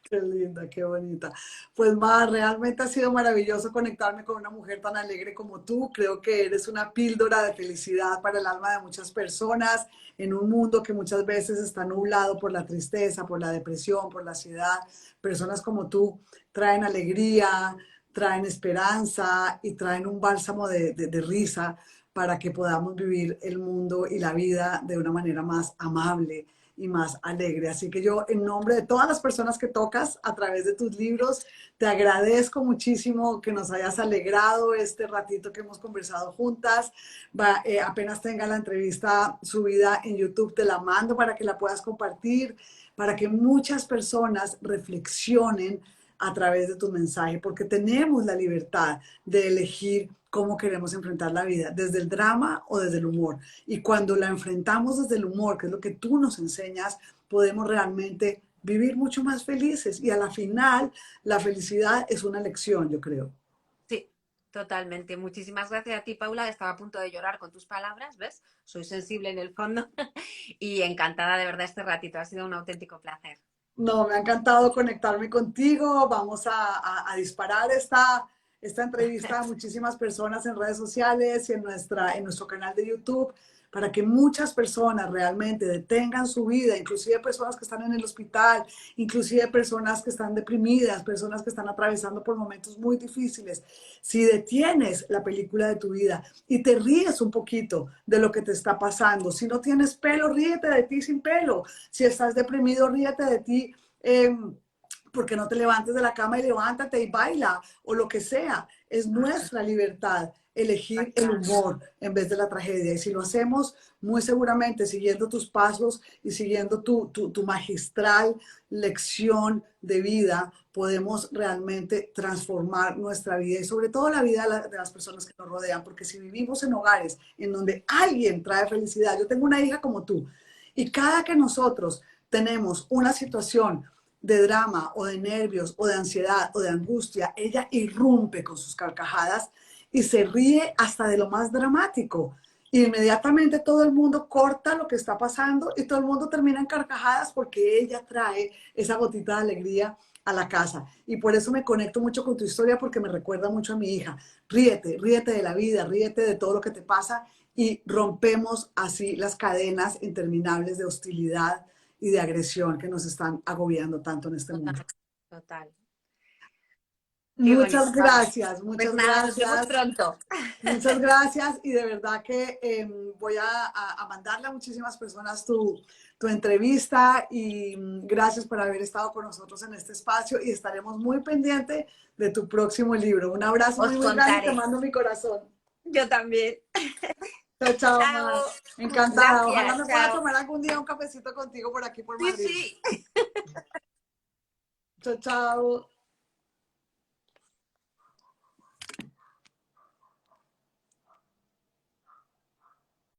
Qué linda, qué bonita. Pues Mar, realmente ha sido maravilloso conectarme con una mujer tan alegre como tú. Creo que eres una píldora de felicidad para el alma de muchas personas en un mundo que muchas veces está nublado por la tristeza, por la depresión, por la ansiedad. Personas como tú traen alegría, traen esperanza y traen un bálsamo de risa para que podamos vivir el mundo y la vida de una manera más amable y más alegre. Así que yo, en nombre de todas las personas que tocas a través de tus libros, te agradezco muchísimo que nos hayas alegrado este ratito que hemos conversado juntas. Apenas tenga la entrevista subida en YouTube, te la mando para que la puedas compartir, para que muchas personas reflexionen a través de tu mensaje, porque tenemos la libertad de elegir cómo queremos enfrentar la vida, desde el drama o desde el humor. Y cuando la enfrentamos desde el humor, que es lo que tú nos enseñas, podemos realmente vivir mucho más felices. Y a la final, la felicidad es una elección, yo creo. Sí, totalmente. Muchísimas gracias a ti, Paula. Estaba a punto de llorar con tus palabras, ¿ves? Soy sensible en el fondo y encantada de verdad este ratito. Ha sido un auténtico placer. No, me ha encantado conectarme contigo. Vamos a disparar esta entrevista a muchísimas personas en redes sociales y en nuestro canal de YouTube para que muchas personas realmente detengan su vida, inclusive personas que están en el hospital, inclusive personas que están deprimidas, personas que están atravesando por momentos muy difíciles. Si detienes la película de tu vida y te ríes un poquito de lo que te está pasando, si no tienes pelo, ríete de ti sin pelo. Si estás deprimido, ríete de ti, porque no te levantes de la cama y levántate y baila o lo que sea. Es nuestra libertad elegir el humor en vez de la tragedia. Y si lo hacemos, muy seguramente siguiendo tus pasos y siguiendo tu magistral lección de vida, podemos realmente transformar nuestra vida y sobre todo la vida de las personas que nos rodean. Porque si vivimos en hogares en donde alguien trae felicidad, yo tengo una hija como tú, y cada que nosotros tenemos una situación de drama o de nervios o de ansiedad o de angustia, ella irrumpe con sus carcajadas y se ríe hasta de lo más dramático. Inmediatamente todo el mundo corta lo que está pasando y todo el mundo termina en carcajadas porque ella trae esa gotita de alegría a la casa. Y por eso me conecto mucho con tu historia porque me recuerda mucho a mi hija. Ríete, ríete de la vida, ríete de todo lo que te pasa y rompemos así las cadenas interminables de hostilidad y de agresión que nos están agobiando tanto en este mundo. Total, total. Qué bonito, Muchas Paula. gracias, Pues muchas nada, nos vemos gracias, pronto. muchas gracias y de verdad que voy a mandarle a muchísimas personas tu entrevista y gracias por haber estado con nosotros en este espacio y estaremos muy pendientes de tu próximo libro. Un abrazo Os muy, muy grande y te contaré. mando mi corazón. Yo también. Chao, chao, Mar. Chao. Encantada. Ojalá Gracias, me pueda chao. tomar algún día un cafecito contigo por aquí por Sí, Madrid. sí. Chao, chao.